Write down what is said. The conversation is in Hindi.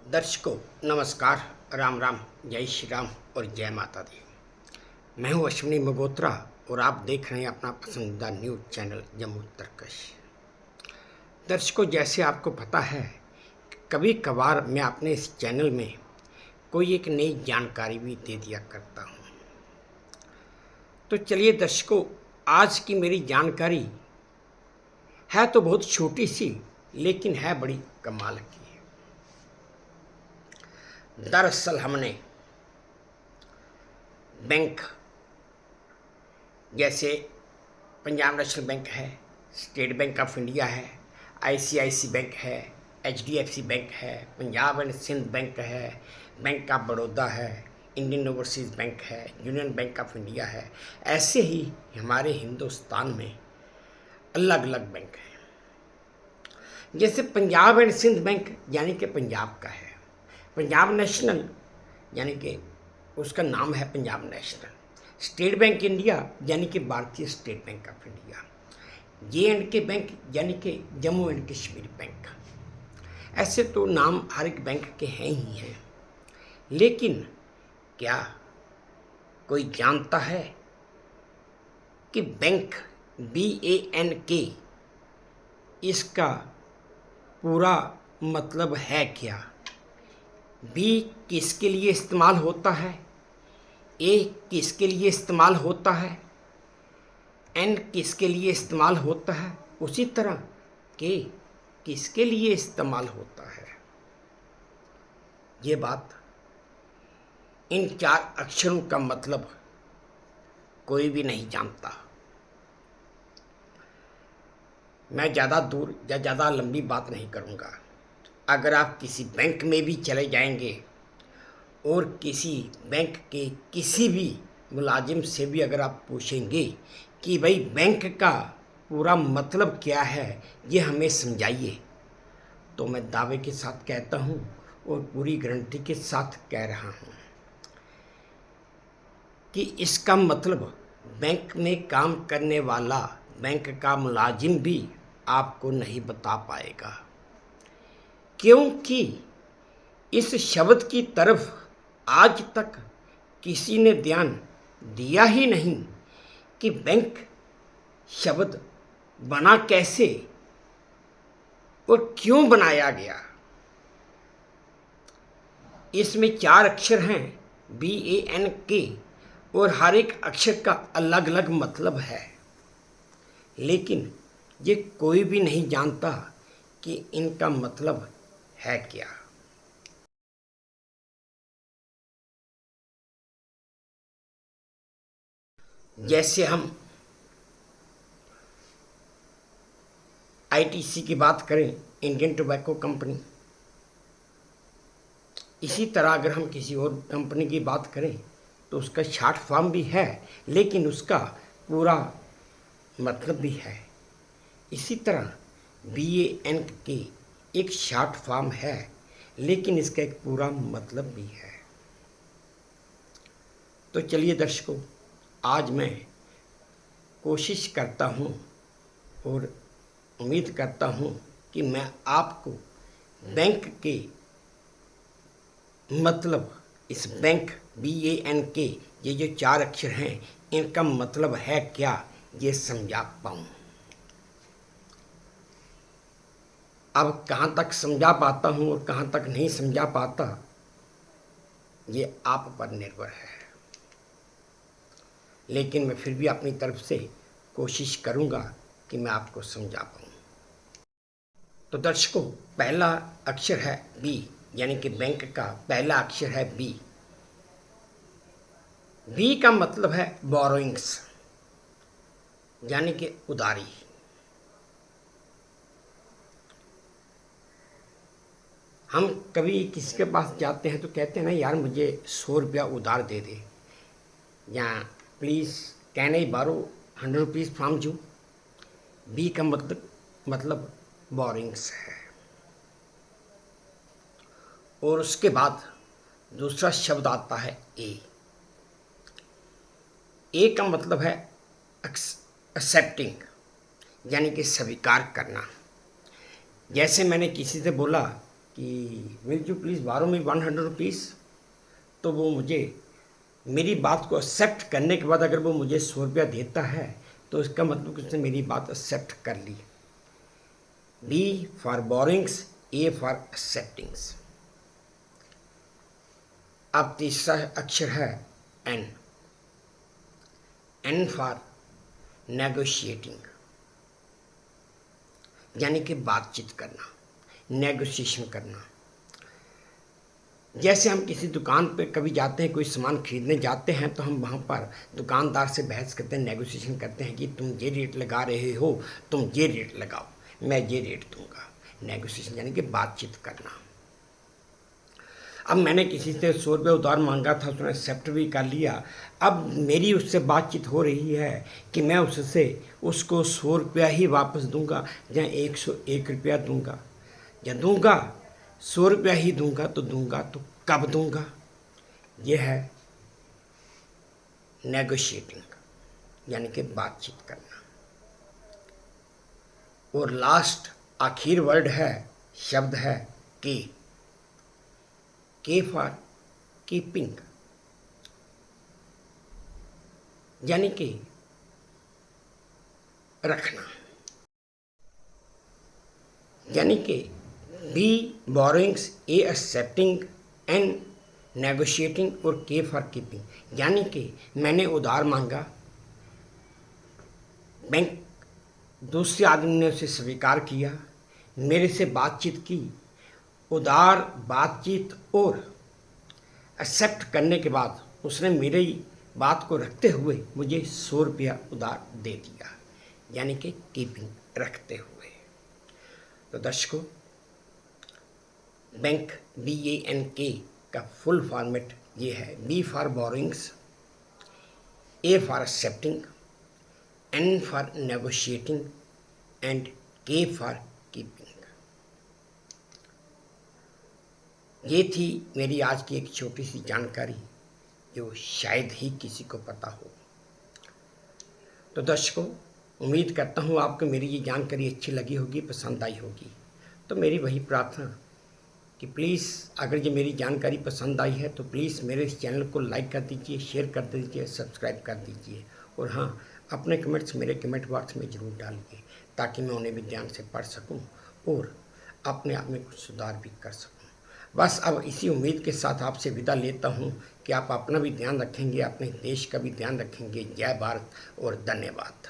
दर्शकों नमस्कार, राम राम, जय श्री राम और जय माता दी। मैं हूं अश्विनी मगोत्रा और आप देख रहे हैं अपना पसंदीदा न्यूज़ चैनल जम्मू तर्कश। दर्शकों, जैसे आपको पता है, कभी कभार मैं अपने इस चैनल में कोई एक नई जानकारी भी दे दिया करता हूं। तो चलिए दर्शकों, आज की मेरी जानकारी है तो बहुत छोटी सी, लेकिन है बड़ी कमाल की। दरअसल हमने बैंक जैसे पंजाब नेशनल बैंक है, स्टेट बैंक ऑफ इंडिया है, आईसीआईसी बैंक है, एचडीएफसी बैंक है, पंजाब एंड सिंध बैंक है, बैंक ऑफ बड़ौदा है, इंडियन ओवरसीज़ बैंक है, यूनियन बैंक ऑफ इंडिया है। ऐसे ही हमारे हिंदुस्तान में अलग अलग बैंक हैं। जैसे पंजाब एंड सिंध बैंक यानी कि पंजाब का है, पंजाब नेशनल यानी कि उसका नाम है Punjab national, state bank India यानी कि भारतीय state bank of India, J&K bank यानी कि जम्मू एंड कश्मीर बैंक। ऐसे तो नाम हर एक बैंक के हैं ही हैं, लेकिन क्या कोई जानता है कि बैंक BANK इसका पूरा मतलब है क्या? बी किसके लिए इस्तेमाल होता है, ए किसके लिए इस्तेमाल होता है, एन किसके लिए इस्तेमाल होता है, उसी तरह के किसके लिए इस्तेमाल होता है। ये बात, इन चार अक्षरों का मतलब कोई भी नहीं जानता। मैं ज़्यादा दूर या ज़्यादा लंबी बात नहीं करूँगा। अगर आप किसी बैंक में भी चले जाएंगे और किसी बैंक के किसी भी मुलाजिम से भी अगर आप पूछेंगे कि भाई बैंक का पूरा मतलब क्या है, ये हमें समझाइए, तो मैं दावे के साथ कहता हूँ और पूरी गारंटी के साथ कह रहा हूँ कि इसका मतलब बैंक में काम करने वाला बैंक का मुलाजिम भी आपको नहीं बता पाएगा, क्योंकि इस शब्द की तरफ आज तक किसी ने ध्यान दिया ही नहीं कि बैंक शब्द बना कैसे और क्यों बनाया गया। इसमें चार अक्षर हैं BANK और हर एक अक्षर का अलग अलग मतलब है, लेकिन ये कोई भी नहीं जानता कि इनका मतलब है क्या। जैसे हम ITC की बात करें, इंडियन टोबैको कंपनी, इसी तरह अगर हम किसी और कंपनी की बात करें तो उसका शॉर्ट फॉर्म भी है, लेकिन उसका पूरा मतलब भी है। इसी तरह BANK एक शॉर्ट फॉर्म है, लेकिन इसका एक पूरा मतलब भी है। तो चलिए दर्शकों, आज मैं कोशिश करता हूँ और उम्मीद करता हूँ कि मैं आपको बैंक के मतलब, इस बैंक BANK, ये जो चार अक्षर हैं, इनका मतलब है क्या, ये समझा पाऊँ। अब कहाँ तक समझा पाता हूँ और कहाँ तक नहीं समझा पाता, ये आप पर निर्भर है, लेकिन मैं फिर भी अपनी तरफ से कोशिश करूँगा कि मैं आपको समझा पाऊँ। तो दर्शकों, पहला अक्षर है B, यानी कि बैंक का पहला अक्षर है B। B का मतलब है बोरोइंग्स, यानी कि उधारी। हम कभी किसी के पास जाते हैं तो कहते हैं ना, यार मुझे 100 रुपया उधार दे दे, या प्लीज़ कैन आई बारो 100 रुपीज़ फ्रॉम यू। B का मतलब बोरिंग्स है। और उसके बाद दूसरा शब्द आता है A। A का मतलब है एक्सेप्टिंग, यानी कि स्वीकार करना। जैसे मैंने किसी से बोला कि विल यू प्लीज़ बारो मी 100 रुपीज़। तो वो मुझे मेरी बात को एक्सेप्ट करने के बाद अगर वो मुझे 100 रुपया देता है तो इसका मतलब कि उसने मेरी बात एक्सेप्ट कर ली। B for borings, A for acceptings. अब तीसरा अक्षर है N। N फॉर नेगोशिएटिंग, यानी कि बातचीत करना, नेगोशिएशन करना। जैसे हम किसी दुकान पे कभी जाते हैं, कोई सामान खरीदने जाते हैं, तो हम वहाँ पर दुकानदार से बहस करते हैं, नेगोशिएशन करते हैं कि तुम ये रेट लगा रहे हो, तुम ये रेट लगाओ, मैं ये रेट दूंगा। नेगोशिएशन यानी कि बातचीत करना। अब मैंने किसी से 100 रुपये उधार मांगा था, उसने एक्सेप्ट भी कर लिया। अब मेरी उससे बातचीत हो रही है कि मैं उसको 100 रुपया ही वापस दूंगा या 101 रुपया दूंगा, या दूंगा 100 रुपया ही दूंगा तो कब दूंगा। यह है नेगोशिएटिंग यानी कि बातचीत करना। और लास्ट आखिर वर्ड है, शब्द है के फॉर कीपिंग, यानी कि रखना। यानी कि बी बोरिंग्स, ए एक्सेप्टिंग, एन नेगोशिएटिंग और के फॉर कीपिंग। यानी कि मैंने उधार मांगा, बैंक दूसरे आदमी ने उसे स्वीकार किया, मेरे से बातचीत की, उधार बातचीत और एक्सेप्ट करने के बाद उसने मेरी बात को रखते हुए मुझे 100 रुपया उधार दे दिया, यानी कि कीपिंग, रखते हुए। तो दर्शकों, बैंक BANK का फुल फॉर्मेट ये है। B for borings, A for accepting, N for negotiating and K for keeping. ये थी मेरी आज की एक छोटी सी जानकारी जो शायद ही किसी को पता हो। तो दर्शकों, उम्मीद करता हूँ आपको मेरी ये जानकारी अच्छी लगी होगी, पसंद आई होगी। तो मेरी वही प्रार्थना कि प्लीज़ अगर ये मेरी जानकारी पसंद आई है तो प्लीज़ मेरे इस चैनल को लाइक कर दीजिए, शेयर कर दीजिए, सब्सक्राइब कर दीजिए। और हाँ, अपने कमेंट्स मेरे कमेंट बॉक्स में ज़रूर डालिए ताकि मैं उन्हें भी ध्यान से पढ़ सकूं और अपने आप में कुछ सुधार भी कर सकूं। बस अब इसी उम्मीद के साथ आपसे विदा लेता हूं कि आप अपना भी ध्यान रखेंगे, अपने देश का भी ध्यान रखेंगे। जय भारत और धन्यवाद।